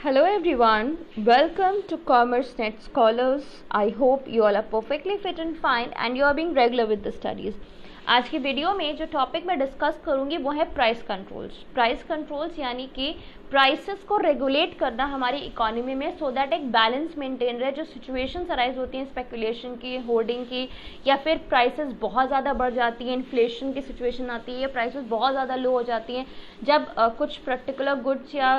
Hello everyone, welcome to CommerceNet Scholars. I hope you all are perfectly fit and fine and you are being regular with the studies. आज की video में जो topic मैं discuss करूंगी वो है price controls. Price controls यानी कि प्राइसेस को रेगुलेट करना हमारी इकोनॉमी में सो दैट एक बैलेंस मेंटेन रहे। जो सिचुएशंस अराइज होती हैं स्पेकुलेशन की, होर्डिंग की, या फिर प्राइसेस बहुत ज़्यादा बढ़ जाती हैं, इन्फ्लेशन की सिचुएशन आती है, या प्राइसेस बहुत ज़्यादा लो हो जाती हैं जब कुछ पर्टिकुलर गुड्स या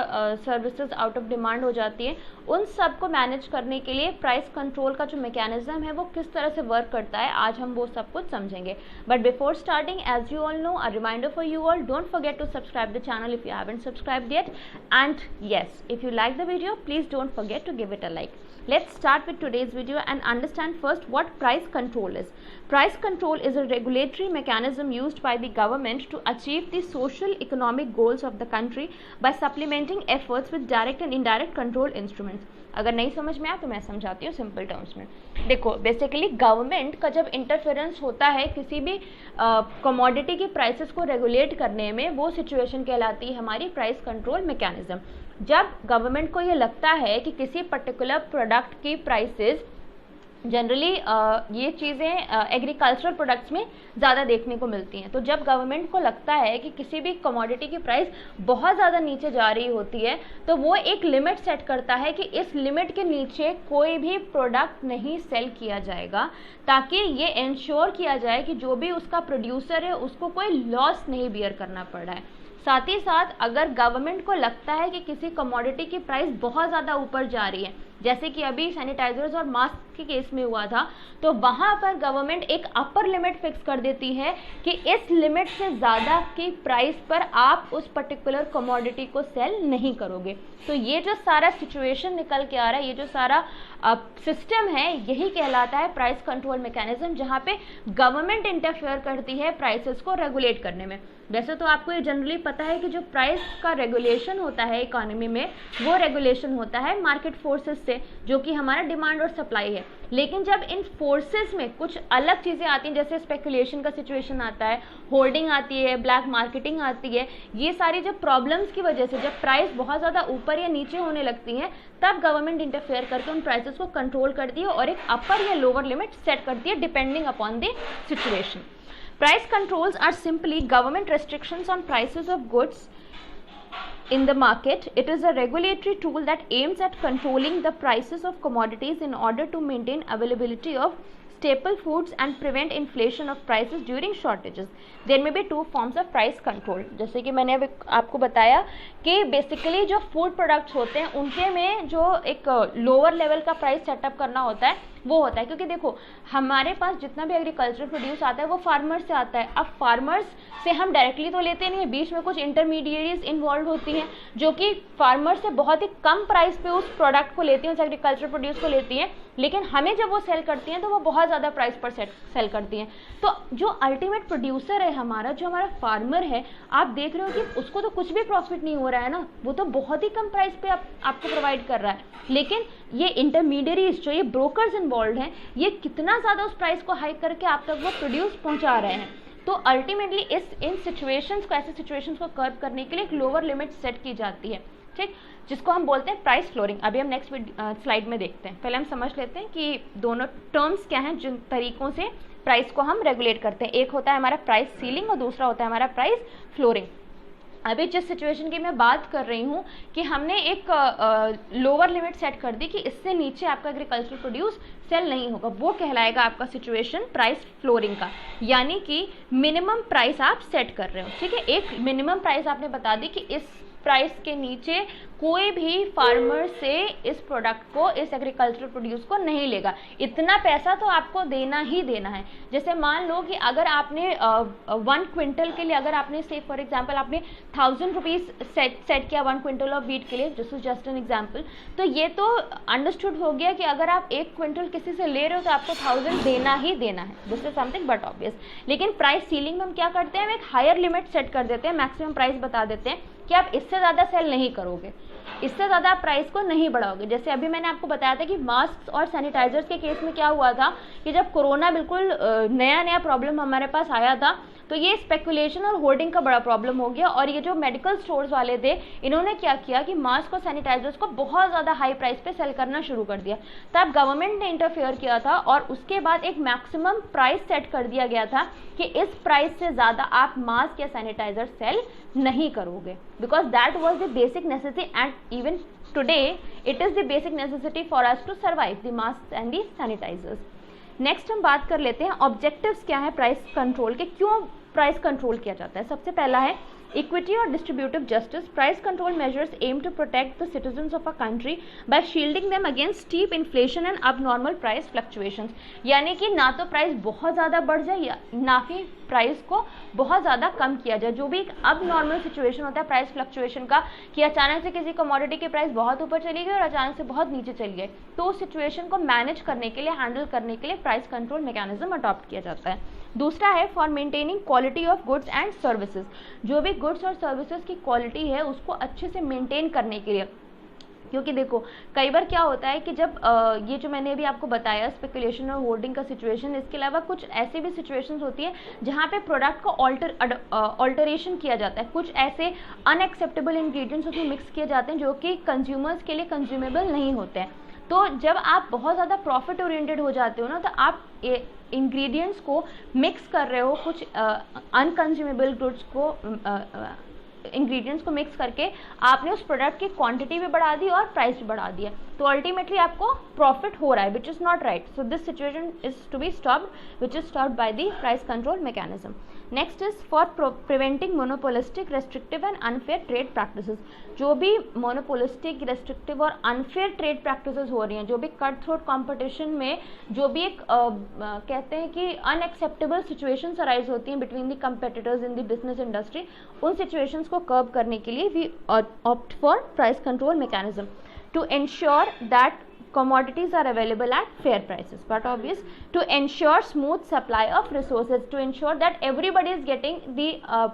सर्विसेज आउट ऑफ डिमांड हो जाती है, उन सब को मैनेज करने के लिए प्राइस कंट्रोल का जो मैकेनिज्म है वो किस तरह से वर्क करता है, आज हम वो सब कुछ समझेंगे। But before starting, as you all know, a reminder for you all, don't forget to subscribe the channel if you haven't subscribed yet, and yes, if you like the video, please don't forget to give it a like. Let's start with today's video and understand first what price control is. Price control is a regulatory mechanism used by the government to achieve the social economic goals of the country by supplementing efforts with direct and indirect control instruments. अगर नहीं समझ में आया तो मैं समझाती हूँ simple terms में। देखो, बेसिकली गवर्नमेंट का जब इंटरफेरेंस होता है किसी भी कमोडिटी की प्राइसेस को रेगुलेट करने में, वो सिचुएशन कहलाती है हमारी प्राइस कंट्रोल मैकेनिज्म। जब गवर्नमेंट को ये लगता है कि किसी पर्टिकुलर प्रोडक्ट की प्राइसेस, जनरली ये चीज़ें एग्रीकल्चरल प्रोडक्ट्स में ज़्यादा देखने को मिलती हैं, तो जब गवर्नमेंट को लगता है कि किसी भी कमोडिटी की प्राइस बहुत ज़्यादा नीचे जा रही होती है, तो वो एक लिमिट सेट करता है कि इस लिमिट के नीचे कोई भी प्रोडक्ट नहीं सेल किया जाएगा, ताकि ये इंश्योर किया जाए कि जो भी उसका प्रोड्यूसर है उसको कोई लॉस नहीं बियर करना पड़ रहा है। साथ ही साथ अगर गवर्नमेंट को लगता है कि किसी कमोडिटी की प्राइस बहुत ज़्यादा ऊपर जा रही है, जैसे कि अभी सैनिटाइजर्स और मास्क के केस में हुआ था, तो वहाँ पर गवर्नमेंट एक अपर लिमिट फिक्स कर देती है कि इस लिमिट से ज़्यादा की प्राइस पर आप उस पर्टिकुलर कमोडिटी को सेल नहीं करोगे। तो ये जो सारा सिचुएशन निकल के आ रहा है, ये जो सारा सिस्टम है, यही कहलाता है प्राइस कंट्रोल मैकेनिज्म, जहाँ पे गवर्नमेंट इंटरफेयर करती है प्राइसेस को रेगुलेट करने में। वैसे तो आपको ये जनरली पता है कि जो प्राइस का रेगुलेशन होता है इकोनॉमी में, वो रेगुलेशन होता है मार्केट फोर्सेस से, जो कि हमारा डिमांड और सप्लाई है। लेकिन जब इन फोर्सेस में कुछ अलग चीज़ें आती हैं, जैसे स्पेकुलेशन का सिचुएशन आता है, होर्डिंग आती है, ब्लैक मार्केटिंग आती है, ये सारी जब प्रॉब्लम्स की वजह से जब प्राइस बहुत ज़्यादा ऊपर या नीचे होने लगती हैं, तब गवर्नमेंट इंटरफेयर करके उन प्राइसेस को कंट्रोल करती है और एक अपर या लोअर लिमिट सेट करती है depending upon the situation. Price controls are simply government restrictions on prices of goods in the market. It is a regulatory tool that aims at controlling the prices of commodities in order to maintain availability of staple foods and prevent inflation of prices during shortages. There may be two forms of price control. जैसे कि मैंने अभी आपको बताया कि basically जो food products होते हैं उनके में जो एक लोअर लेवल का प्राइस सेटअप करना होता है वो होता है, क्योंकि देखो हमारे पास जितना भी एग्रीकल्चर प्रोड्यूस आता है वो फार्मर से आता है। अब फार्मर्स से हम डायरेक्टली तो लेते नहीं है, बीच में कुछ इंटरमीडिएट्स इन्वॉल्व होती हैं जो कि फार्मर से बहुत ही कम प्राइस पे उस प्रोडक्ट को लेती हैं, उस एग्रीकल्चर प्रोड्यूस को लेती हैं, लेकिन हमें जब वो सेल करती हैं तो वो बहुत ज़्यादा प्राइस पर सेल करती हैं। तो जो अल्टीमेट प्रोड्यूसर है हमारा, जो हमारा फार्मर है, आप देख रहे हो कि उसको तो कुछ भी प्रॉफिट नहीं हो रहा है ना, वो तो बहुत ही कम प्राइस पे आपको प्रोवाइड कर रहा है। लेकिन ये इंटरमीडिएट्स जो ये ब्रोकर्स इन्वॉल्व हैं, ये कितना ज़्यादा उस प्राइस को हाइक करके आप तक वो प्रोड्यूस पहुंचा रहे हैं। तो अल्टीमेटली इन सिचुएशंस को, ऐसे सिचुएशंस को कर्व करने के लिए एक लोअर लिमिट सेट की जाती है, ठीक, जिसको हम बोलते हैं प्राइस फ्लोरिंग। अभी हम नेक्स्ट स्लाइड में देखते हैं। पहले हम समझ लेते हैं कि दोनों टर्म्स क्या हैं जिन तरीकों से प्राइस को हम रेगुलेट करते हैं। एक होता है हमारा प्राइस सीलिंग और दूसरा होता है हमारा प्राइस फ्लोरिंग। अभी जिस सिचुएशन की मैं बात कर रही हूँ कि हमने एक लोअर लिमिट सेट कर दी कि इससे नीचे आपका एग्रीकल्चर प्रोड्यूस सेल नहीं होगा, वो कहलाएगा आपका सिचुएशन प्राइस फ्लोरिंग का, यानी कि मिनिमम प्राइस आप सेट कर रहे हो, ठीक है। एक मिनिमम प्राइस आपने बता दी कि इस प्राइस के नीचे कोई भी फार्मर से इस प्रोडक्ट को, इस एग्रीकल्चर प्रोड्यूस को नहीं लेगा, इतना पैसा तो आपको देना ही देना है। जैसे मान लो कि अगर आपने 1 क्विंटल के लिए, अगर आपने से फॉर एग्जांपल आपने 1000 रुपीज़ सेट किया 1 क्विंटल ऑफ वीट के लिए, this is just an example, तो ये तो अंडरस्टूड हो गया कि अगर आप 1 क्विंटल किसी से ले रहे हो तो आपको 1000 देना ही देना है, this is something but obvious. लेकिन प्राइस सीलिंग में हम क्या करते हैं, हम एक हायर लिमिट सेट कर देते हैं, मैक्सिमम प्राइस बता देते हैं कि आप इससे ज़्यादा सेल नहीं करोगे, इससे ज़्यादा आप प्राइस को नहीं बढ़ाओगे। जैसे अभी मैंने आपको बताया था कि मास्क और सैनिटाइजर्स के केस में क्या हुआ था कि जब कोरोना बिल्कुल नया नया प्रॉब्लम हमारे पास आया था, तो ये स्पेकुलेशन और होर्डिंग का बड़ा प्रॉब्लम हो गया। और ये जो मेडिकल स्टोर्स वाले थे, इन्होंने क्या किया कि मास्क और सैनिटाइजर्स को बहुत ज़्यादा हाई प्राइस पे सेल करना शुरू कर दिया। तब गवर्नमेंट ने इंटरफेयर किया था और उसके बाद एक मैक्सिमम प्राइस सेट कर दिया गया था कि इस प्राइस से ज़्यादा आप मास्क या सैनिटाइजर सेल नहीं करोगे, because that was the basic necessity and even today it is the basic necessity for us to survive, the mask and the sanitisers. Next हम बात कर लेते हैं ऑब्जेक्टिव्स क्या है प्राइस कंट्रोल के, क्यों प्राइस कंट्रोल किया जाता है। सबसे पहला है इक्विटी और distributive justice. Price control measures aim to protect the citizens of a country by shielding them against steep inflation and abnormal price fluctuations. यानी कि ना तो प्राइस बहुत ज़्यादा बढ़ जाए या ना ही प्राइस को बहुत ज़्यादा कम किया जाए। जो भी एक अबनॉर्मल सिचुएशन होता है प्राइस फ्लक्चुएशन का, कि अचानक से किसी कमोडिटी की प्राइस बहुत ऊपर चली गई और अचानक से बहुत नीचे चली गई, तो उस सिचुएशन को मैनेज करने के लिए, हैंडल करने के लिए प्राइस कंट्रोल मैकेनिज्म अडॉप्ट किया जाता है। दूसरा है for maintaining quality of goods and services. जो भी गुड्स और सर्विसेज की क्वालिटी है उसको अच्छे से मेंटेन करने के लिए, क्योंकि देखो कई बार क्या होता है कि जब ये जो मैंने अभी आपको बताया स्पेकुलेशन और होर्डिंग का सिचुएशन, इसके अलावा कुछ ऐसी भी सिचुएशंस होती है जहाँ पे प्रोडक्ट को ऑल्टरेशन किया जाता है, कुछ ऐसे अनएक्सेप्टेबल इंग्रेडिएंट्स उसमें मिक्स किए जाते हैं जो कि कंज्यूमर्स के लिए कंज्यूमेबल नहीं होते हैं। तो जब आप बहुत ज़्यादा प्रॉफिट ओरिएंटेड हो जाते हो ना, तो आप इंग्रेडिएंट्स को मिक्स कर रहे हो, कुछ अनकंज्यूमेबल गुड्स को इंग्रेडिएंट्स को मिक्स करके आपने उस प्रोडक्ट की क्वांटिटी भी बढ़ा दी और प्राइस भी बढ़ा दिया, तो अल्टीमेटली आपको प्रॉफिट हो रहा है, which is not right. So this situation is to be stopped, which is stopped by the price control mechanism. Next is for preventing monopolistic, restrictive and unfair trade practices. जो भी monopolistic, restrictive और unfair trade practices हो रही हैं, जो भी cut throat competition में जो भी एक कहते हैं कि अनएक्सेप्टेबल सिचुएशंस अराइज होती हैं between the competitors in the business industry, उन सिचुएशंस को कर्ब करने के लिए we opt for price control mechanism to ensure that commodities are available at fair prices, but obvious to ensure smooth supply of resources, to ensure that everybody is getting the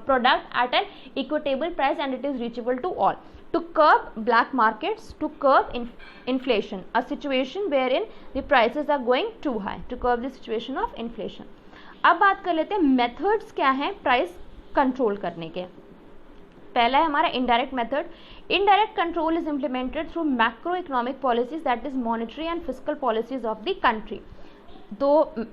product at an equitable price and it is reachable to all, to curb black markets, to curb inflation, a situation wherein the prices are going too high, to curb the situation of inflation। अब बात कर लेते हैं methods क्या हैं price control करने के। पहला है हमारा indirect method. Indirect control is implemented through macro economic policies, that is monetary and fiscal policies of the country. तो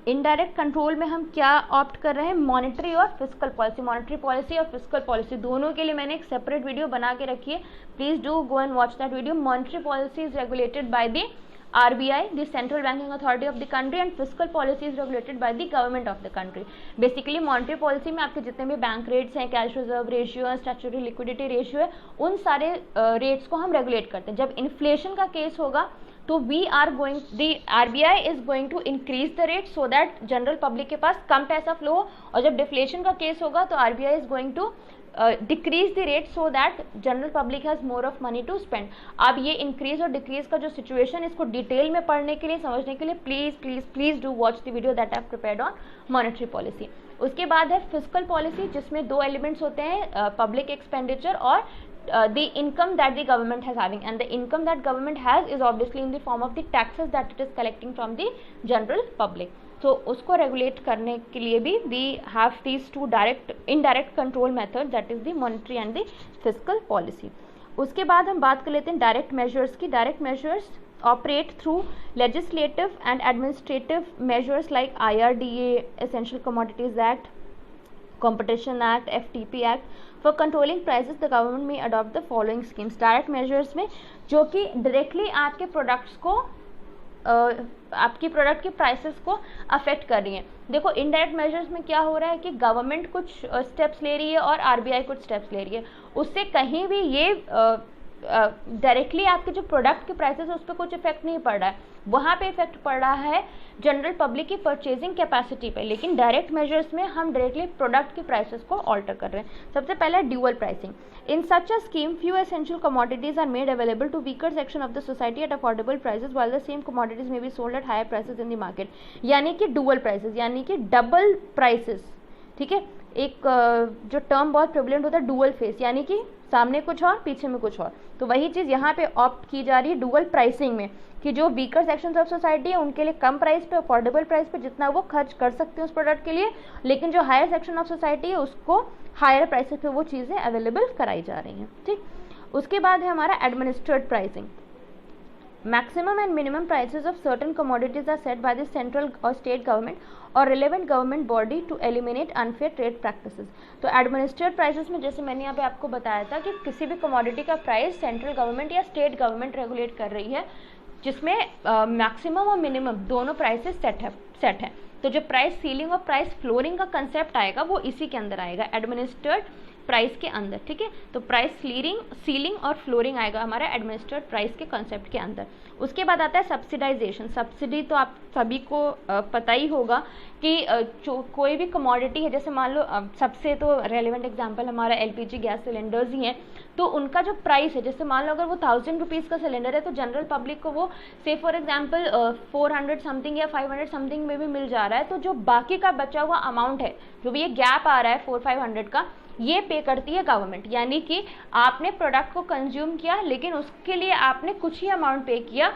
इनडायरेक्ट कंट्रोल में हम क्या ऑप्ट कर रहे हैं, मॉनेटरी और फिस्कल पॉलिसी। मॉनेटरी पॉलिसी और फिस्कल पॉलिसी दोनों के लिए मैंने एक सेपरेट वीडियो बना के रखी है, please do go and watch that video. Monetary policy is regulated by the RBI, the Central Banking Authority of the country, and fiscal policy is regulated by the government of the country. Basically monetary policy में आपके जितने भी bank rates हैं, cash reserve ratio है, statutory liquidity ratio है, उन सारे rates को हम रेगुलेट करते हैं। जब इन्फ्लेशन का केस होगा तो RBI is going to increase the rate so that general public के पास कम पैसा फ्लो हो, और जब डिफ्लेशन का केस होगा तो RBI is going to decrease the rate so that general public has more of money to spend. अब ये इंक्रीज और डिक्रीज का जो सिचुएशन, इसको डिटेल में पढ़ने के लिए, समझने के लिए please please please do watch the video that I have prepared on monetary policy. उसके बाद है फिस्कल पॉलिसी, जिसमें दो एलिमेंट्स होते हैं, पब्लिक एक्सपेंडिचर और the income that the government has having, and the income that government has is obviously in the form of the taxes that it is collecting from the general public. तो उसको regulate करने के लिए भी we have these two indirect control methods, that is the monetary and the fiscal policy. उसके बाद हम बात कर लेते हैं डायरेक्ट मेजर्स की। Direct measures operate through legislative and administrative measures like IRDA, Essential Commodities Act, Competition Act, FTP Act. For controlling prices, the government may adopt the following schemes. Direct measures में जो कि directly आपके products को आपकी product की prices को affect कर रही हैं। देखो इनडायरेक्ट मेजर्स में क्या हो रहा है कि गवर्नमेंट कुछ स्टेप्स ले रही है और RBI कुछ स्टेप्स ले रही है, उससे कहीं भी ये डायरेक्टली आपके जो प्रोडक्ट के प्राइसेस है उस पर कुछ इफेक्ट नहीं पड़ रहा है, वहाँ पे इफेक्ट पड़ रहा है जनरल पब्लिक की परचेजिंग कैपेसिटी पे। लेकिन डायरेक्ट मेजर्स में हम डायरेक्टली प्रोडक्ट के प्राइसेस को ऑल्टर कर रहे हैं। सबसे पहला dual pricing. In such a scheme few essential commodities are made available to weaker section of the society at affordable prices while the same commodities may be sold at higher prices in the market. यानी कि dual prices, यानी कि double prices, ठीक है। एक जो term बहुत prevalent होता है डुअल फेस, यानी कि सामने कुछ और पीछे में कुछ और, तो वही चीज़ यहाँ पे ऑप्ट की जा रही है डुअल प्राइसिंग में, कि जो वीकर सेक्शंस ऑफ सोसाइटी है उनके लिए कम प्राइस पे, अफोर्डेबल प्राइस पे जितना वो खर्च कर सकते हैं उस प्रोडक्ट के लिए, लेकिन जो हायर सेक्शन ऑफ सोसाइटी है उसको हायर प्राइसेस पे वो चीज़ें अवेलेबल कराई जा रही हैं। ठीक, उसके बाद है हमारा administered pricing. Maximum and minimum prices of certain commodities are set by the central or state government or relevant government body to eliminate unfair trade practices। तो एडमिनिस्ट्रेट प्राइसेस में जैसे मैंने यहाँ पे आपको बताया था कि किसी भी कमोडिटी का प्राइस सेंट्रल गवर्नमेंट या स्टेट गवर्नमेंट रेगुलेट कर रही है, जिसमें मैक्सिमम और मिनिमम दोनों प्राइसेस सेट है। तो जो प्राइस सीलिंग और प्राइस फ्लोरिंग का कंसेप्ट आएगा वो इसी के अंदर आएगा, एडमिनिस्ट्रेड प्राइस के अंदर। ठीक है, तो प्राइस सीलिंग और फ्लोरिंग आएगा हमारा एडमिनिस्ट्रेड प्राइस के कॉन्सेप्ट के अंदर। उसके बाद आता है सब्सिडाइजेशन। सब्सिडी तो आप सभी को पता ही होगा कि कोई भी कमोडिटी है, जैसे मान लो सबसे तो रेलिवेंट एग्जांपल हमारा एलपीजी गैस सिलेंडर्स ही हैं, तो उनका जो प्राइस है, जैसे मान लो अगर वो 1000 रुपीज़ का सिलेंडर है तो जनरल पब्लिक को वो से फॉर एग्जांपल 400 समथिंग या 500 समथिंग में भी मिल जा रहा है। तो जो बाकी का बचा हुआ अमाउंट है, जो भी ये गैप आ रहा है 400-500 का, ये पे करती है गवर्नमेंट। यानी कि आपने प्रोडक्ट को कंज्यूम किया लेकिन उसके लिए आपने कुछ ही अमाउंट पे किया,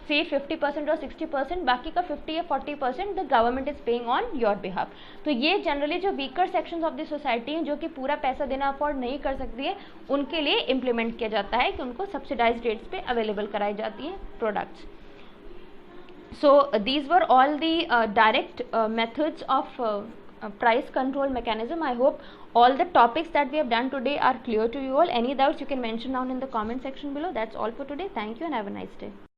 से 50% और 60%, बाकी का 50 या 40% the government is paying on your behalf. तो ये जनरली जो weaker sections of the society हैं, जो कि पूरा पैसा देना अफोर्ड नहीं कर सकती है, उनके लिए इम्प्लीमेंट किया जाता है कि उनको सब्सिडाइज्ड रेट्स पे अवेलेबल कराई जाती हैं products. So these were all the direct methods of price control mechanism. I hope all the topics that we have done today are clear to you all. Any doubts you can mention down in the comment section below. That's all for today. Thank you and have a nice day.